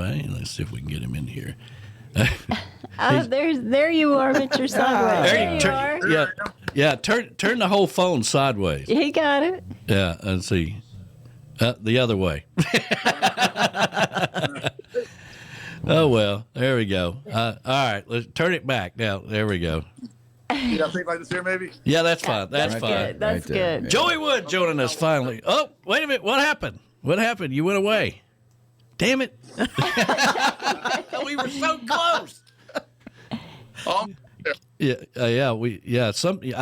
Sideway. Let's see if we can get him in here. There you are, Mr. Sideways. There you are. Yeah. Turn the whole phone sideways. He got it. Yeah, and see, the other way. Oh well, there we go. All right, let's turn it back now. There we go. You got things like this here, maybe? Yeah, that's fine. That's fine. Good. That's good. Joey Wood joining us finally. Oh, wait a minute. What happened? What happened? You went away. Damn it. We were so close. I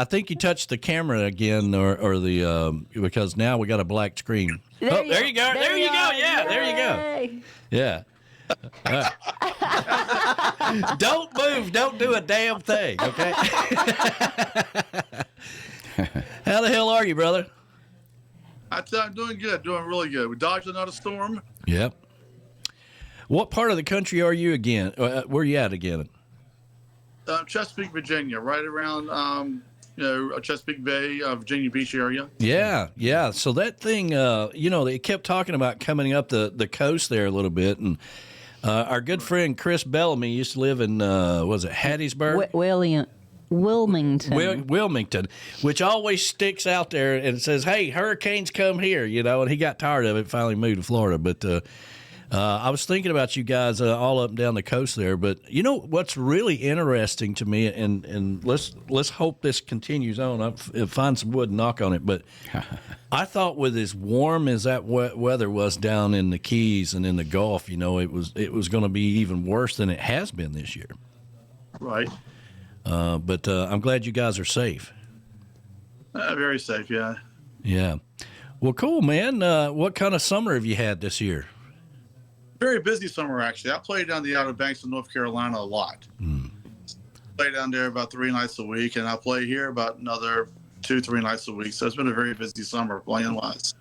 think you touched the camera again, or the because now we got a black screen. There you go. There you go. Yeah, there you go. Yeah. Don't move. Don't do a damn thing. Okay. How the hell are you, brother? I'm doing good. Doing really good. We dodged another storm. Yep. What part of the country are you again? Where are you at again? Chesapeake, Virginia, right around Chesapeake Bay, Virginia Beach area. Yeah. So that thing, they kept talking about coming up the coast there a little bit, and our good friend Chris Bellamy used to live in was it Hattiesburg? Wilmington, which always sticks out there and says, "Hey, hurricanes come here," and he got tired of it, finally moved to Florida, but. I was thinking about you guys all up and down the coast there, but what's really interesting to me, and let's hope this continues on. I'll find some wood and knock on it, but I thought with as warm as that weather was down in the Keys and in the Gulf, it was going to be even worse than it has been this year. Right. But I'm glad you guys are safe. Very safe, yeah. Yeah. Well, cool, man. What kind of summer have you had this year? Very busy summer, actually. I played down the Outer Banks of North Carolina a lot. Play down there about 3 nights a week, and I play here about another 2-3 nights a week. So it's been a very busy summer playing wise.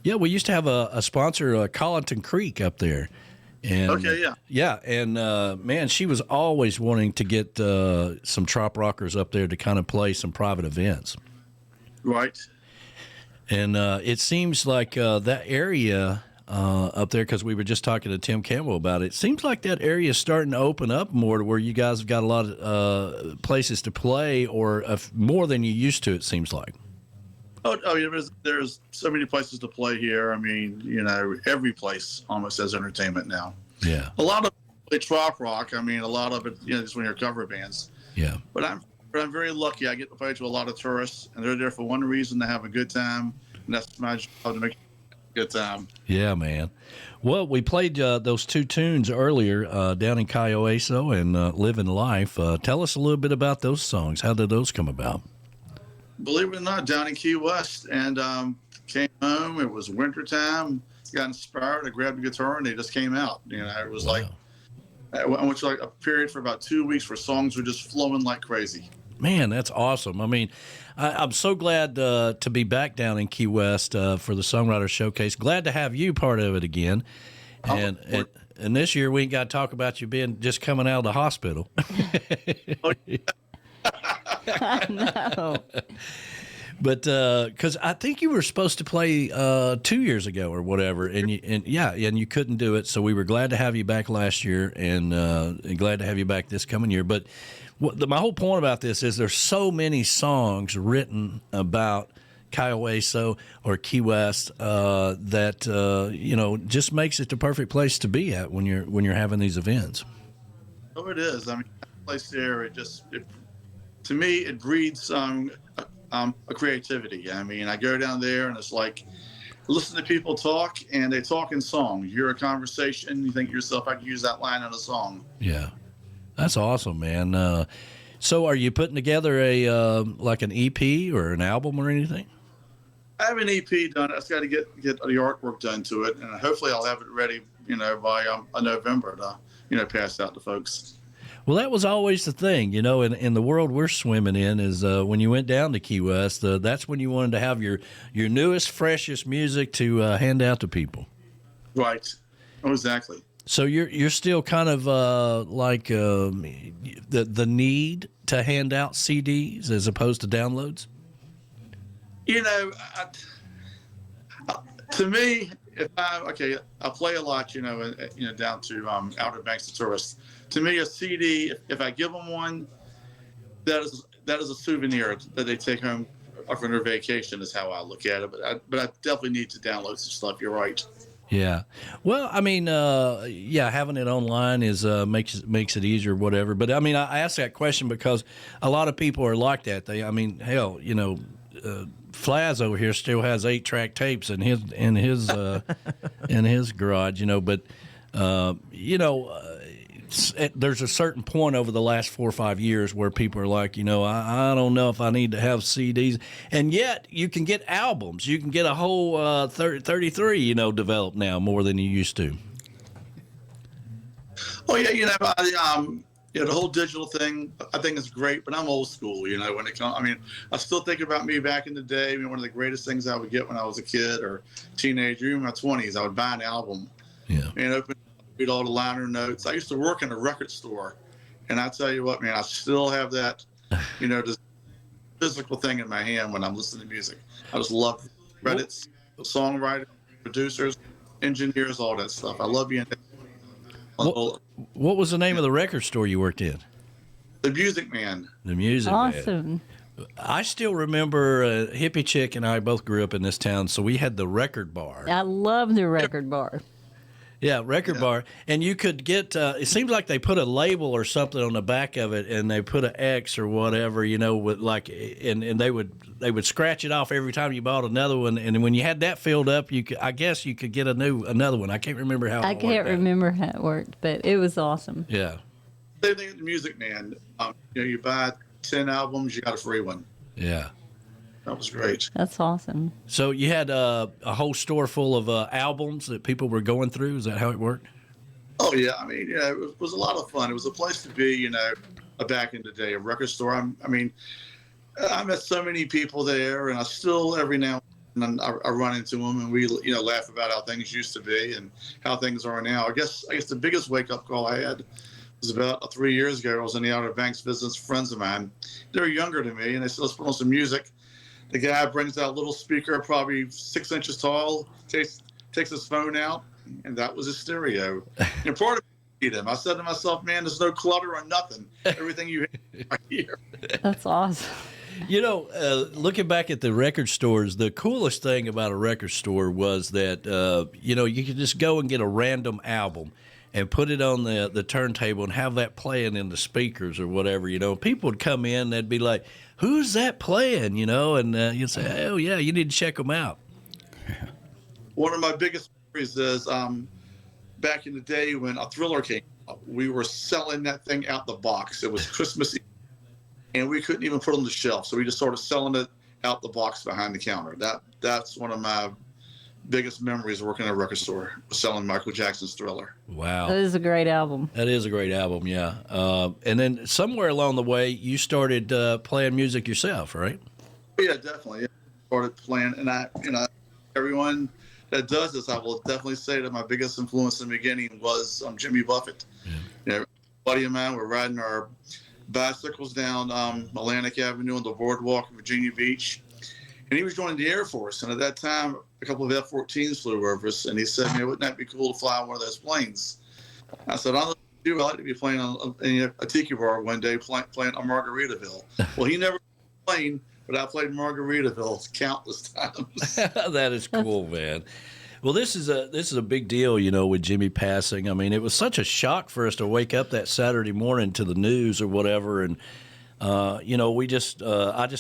Yeah, we used to have a sponsor, Colleton Creek, up there. And, okay, yeah. Yeah, and man, she was always wanting to get some trop rockers up there to kind of play some private events. Right. And it seems like that area up there, because we were just talking to Tim Campbell about it, seems like that area is starting to open up more to where you guys have got a lot of places to play, or more than you used to, it seems like. Oh yeah, there's so many places to play here. I mean, every place almost has entertainment now. Yeah. A lot of play trop rock. I mean, a lot of it, just when you're cover bands. Yeah. But I'm very lucky. I get to play to a lot of tourists, and they're there for one reason: to have a good time, and that's my job, to make a good time. Yeah, man. Well, we played those 2 tunes earlier down in Cayo Eso and Living Life. Tell us a little bit about those songs. How did those come about? Believe it or not, down in Key West, and came home. It was wintertime. Got inspired. I grabbed a guitar, and they just came out. It was like I went to like a period for about 2 weeks where songs were just flowing like crazy. Man, that's awesome. I mean, I'm so glad to be back down in Key West for the Songwriter Showcase. Glad to have you part of it again. And this year we ain't got to talk about you just coming out of the hospital. No. But because I think you were supposed to play 2 years ago or whatever, and you couldn't do it. So we were glad to have you back last year, and glad to have you back this coming year. But my whole point about this is there's so many songs written about Cayo Eso or Key West that just makes it the perfect place to be at when you're having these events. Oh, it is. I mean, that place there, to me, it breeds a creativity. I mean, I go down there and it's like, listen to people talk, and they talk in song. You hear a conversation, you think to yourself, I can use that line in a song. Yeah, that's awesome, man. So are you putting together like an EP or an album or anything? I have an EP done. I just got to get the artwork done to it, and hopefully I'll have it ready, by November to, pass out to folks. Well, that was always the thing, in the world we're swimming in is when you went down to Key West, that's when you wanted to have your newest, freshest music to hand out to people. Right. Oh, exactly. So you're still kind of like the need to hand out CDs as opposed to downloads? To me, if I play a lot, down to Outer Banks of Tourists. To me, a CD, if I give them one, that is a souvenir that they take home from their vacation. Is how I look at it. But I definitely need to download some stuff. You're right. Yeah. Well, I mean, having it online is makes it easier, whatever. But I mean, I asked that question because a lot of people are like that. Hell, Flaz over here still has 8-track tapes in his in his garage, But there's a certain point over the last 4 or 5 years where people are like, I don't know if I need to have CDs, and yet you can get albums. You can get a whole 33, developed now more than you used to. Oh yeah, the whole digital thing, I think is great, but I'm old school, when it comes. I mean, I still think about me back in the day. I mean, one of the greatest things I would get when I was a kid or teenager, even in my 20s, I would buy an album. Yeah. And read all the liner notes. I used to work in a record store, and I tell you what, man, I still have that, this physical thing in my hand when I'm listening to music. I just love credits, songwriters, producers, engineers, all that stuff. I love being. What was the name of the record store you worked in? The Music Man. The Music Man. Awesome. I still remember Hippie Chick and I both grew up in this town, so we had the record bar. I love the record bar. Yeah, record bar. And you could get, it seems like they put a label or something on the back of it, and they put an X or whatever, with and they would scratch it off every time you bought another one. And when you had that filled up, I guess you could get another one. I can't remember how it worked. I can't remember how it worked, but it was awesome. Yeah. Same thing with the Music Man. You buy 10 albums, you got a free one. Yeah. That was great. That's awesome. So you had a whole store full of albums that people were going through. Is that how it worked? Oh yeah, I mean, it was a lot of fun. It was a place to be, back in the day, a record store. I met so many people there, and I still every now and then I run into them, and we laugh about how things used to be and how things are now. I guess the biggest wake up call I had was about 3 years ago. I was in the Outer Banks visiting friends of mine. They were younger than me, and they said, "Let's put on some music." The guy brings out a little speaker, probably 6 inches tall, takes his phone out, and that was his stereo. And part of it, I said to myself, man, there's no clutter or nothing. Everything you hear right here. That's awesome. Looking back at the record stores, the coolest thing about a record store was that, you could just go and get a random album and put it on the turntable and have that playing in the speakers or whatever, People would come in, they'd be like, who's that playing, And you'd say, oh, yeah, you need to check them out. One of my biggest memories is back in the day when a Thriller came out, we were selling that thing out the box. It was Christmas Eve, and we couldn't even put it on the shelf, so we just started selling it out the box behind the counter. That's one of my biggest memories working at a record store, was selling Michael Jackson's Thriller. Wow. That is a great album. That is a great album, yeah. And then somewhere along the way, you started playing music yourself, right? Yeah, definitely. Yeah. Started playing, and everyone that does this, I will definitely say that my biggest influence in the beginning was Jimmy Buffett. Yeah. A buddy of mine, we're riding our bicycles down Atlantic Avenue on the boardwalk in Virginia Beach, and he was joining the Air Force, and at that time, a couple of F-14s flew over us, and he said, wouldn't that be cool to fly on one of those planes? I said, I'd like to be playing on a tiki bar one day, playing on Margaritaville. Well, he never played, but I played Margaritaville countless times. That is cool, man. Well, this is a big deal, with Jimmy passing. I mean, it was such a shock for us to wake up that Saturday morning to the news or whatever, and I just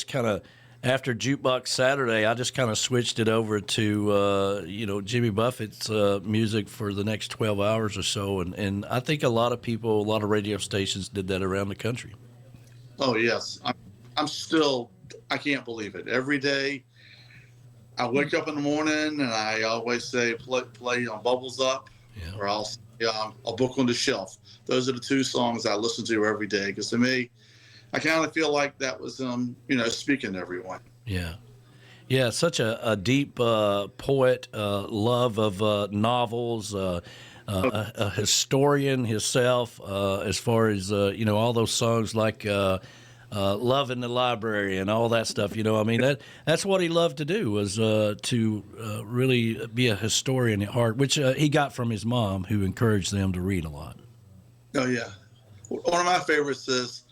kind of. After Jukebox Saturday, I just kind of switched it over to, Jimmy Buffett's music for the next 12 hours or so. And I think a lot of people, a lot of radio stations did that around the country. Oh, yes. I can't believe it. Every day I wake up in the morning and I always say, play Bubbles Up, or I'll say, A Book on the Shelf. Those are the two songs I listen to every day, because to me, I kind of feel like that was, speaking to everyone. Yeah. Yeah, such a deep poet, love of novels, a historian himself, as far as, all those songs like loving the library and all that stuff. I mean, that's what he loved to do, was to really be a historian at heart, which he got from his mom, who encouraged them to read a lot. Oh, yeah. One of my favorites is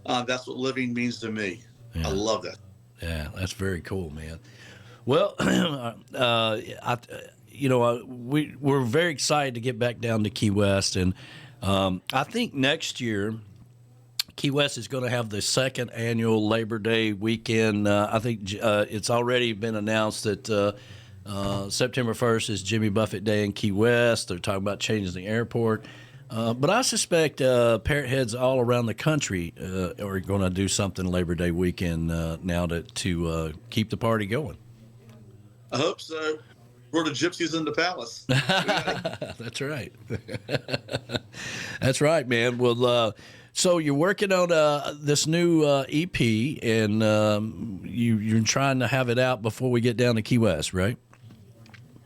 That's What Living Means to Me. Yeah. I love that. Yeah, that's very cool, man. Well, we're very excited to get back down to Key West, and I think next year Key West is going to have the second annual Labor Day weekend. I think it's already been announced that September 1st is Jimmy Buffett Day in Key West. They're talking about changing the airport. But I suspect parrot heads all around the country are going to do something Labor Day weekend now to keep the party going. I hope so. We're the gypsies in the palace. That's right. That's right, man. Well, so you're working on this new EP, and you're trying to have it out before we get down to Key West, right?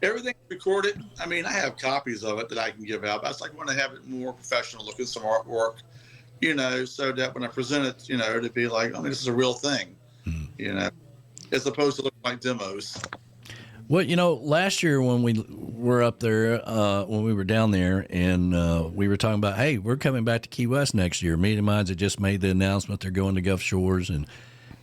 Everything's recorded. I mean, I have copies of it that I can give out. But I just like want to have it more professional looking, some artwork, so that when I present it, to be like, I mean, this is a real thing, as opposed to looking like demos. Well, last year when we were up there, when we were down there, and we were talking about, hey, we're coming back to Key West next year. Meeting Minds had just made the announcement they're going to Gulf Shores, and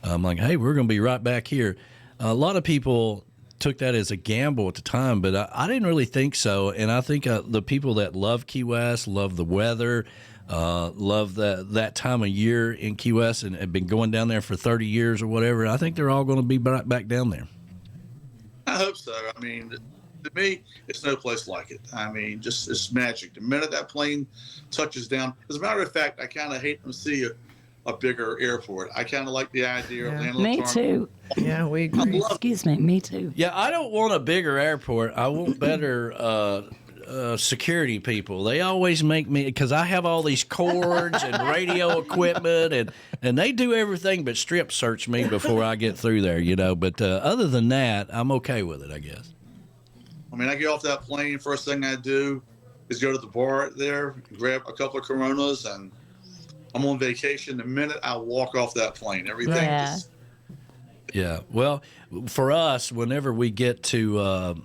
I'm like, hey, we're going to be right back here. A lot of people took that as a gamble at the time, but I didn't really think so. And I think the people that love Key West, love the weather, love that time of year in Key West, and have been going down there for 30 years or whatever, I think they're all going to be back down there. I hope so. I mean, to me, it's no place like it. I mean, just it's magic. The minute that plane touches down, as a matter of fact, I kind of hate to see a bigger airport. I kind of like the idea of landing. Me too. Yeah, we agree. Excuse me, me too. Yeah, I don't want a bigger airport. I want better security people. They always make me, because I have all these cords and radio equipment, and they do everything but strip search me before I get through there, But other than that, I'm okay with it, I guess. I mean, I get off that plane, first thing I do is go to the bar there, grab a couple of Coronas, and I'm on vacation. The minute I walk off that plane, everything just... Yeah, well, for us, whenever we get to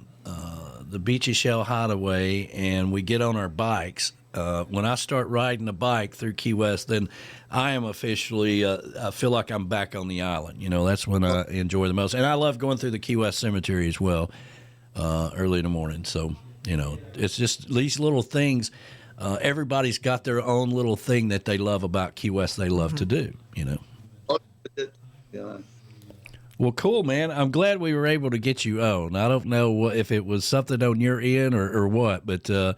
the Beachy Shell Hideaway and we get on our bikes, when I start riding the bike through Key West, then I am officially, I feel like I'm back on the island. That's when I enjoy the most. And I love going through the Key West Cemetery as well, early in the morning. So, it's just these little things. Everybody's got their own little thing that they love about Key West they love to do, Yeah. Well, cool, man. I'm glad we were able to get you on. I don't know if it was something on your end or what, but... I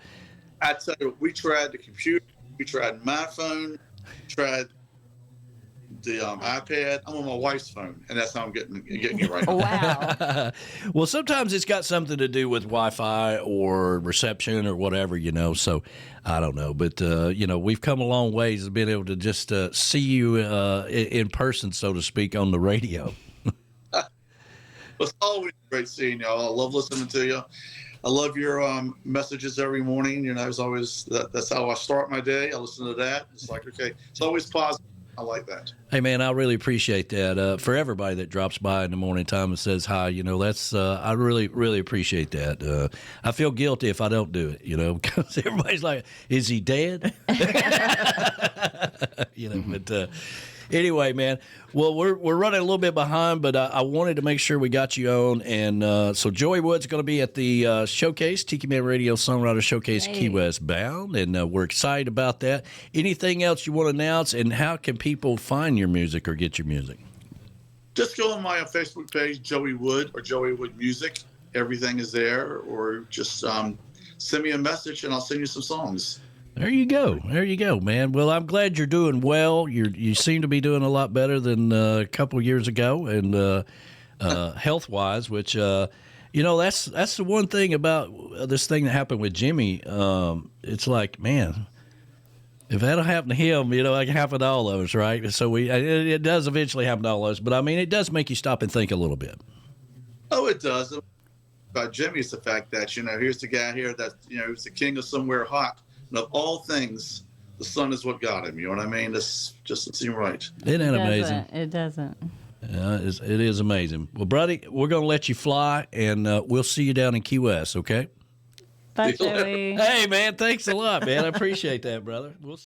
tell you, we tried the computer, we tried my phone, tried the iPad. I'm on my wife's phone, and that's how I'm getting you right now. Wow. Well, sometimes it's got something to do with Wi-Fi or reception or whatever, so I don't know. But, we've come a long ways of being able to just see you in person, so to speak, on the radio. It's always great seeing y'all. I love listening to you. I love your messages every morning. It's always that's how I start my day. I listen to that. It's like, okay, it's always positive. I like that. Hey, man, I really appreciate that. For everybody that drops by in the morning time and says hi, that's I really, really appreciate that. I feel guilty if I don't do it, because everybody's like, is he dead? But anyway, man, well, we're running a little bit behind, but I wanted to make sure we got you on. And so Joey Wood's going to be at the showcase, Tiki Man Radio Songwriter Showcase Key West bound, and we're excited about that. Anything else you want to announce, and how can people find your music or get your music? Just go on my Facebook page, Joey Wood or Joey Wood Music. Everything is there, or just send me a message and I'll send you some songs. There you go, man. Well, I'm glad you're doing well. You seem to be doing a lot better than a couple years ago, and health-wise, which that's the one thing about this thing that happened with Jimmy. It's like, man, if that'll happen to him, it can happen to all of us, right? So it does eventually happen to all of us. But I mean, it does make you stop and think a little bit. Oh, it does. About Jimmy, it's the fact that here's the guy here that he's the king of somewhere hot. And of all things, the sun is what got him. You know what I mean? This just doesn't seem right. Isn't that amazing? It doesn't. It is amazing. Well, buddy, we're going to let you fly, and we'll see you down in Key West, okay? Bye, Joey. Hey, man, thanks a lot, man. I appreciate that, brother. We'll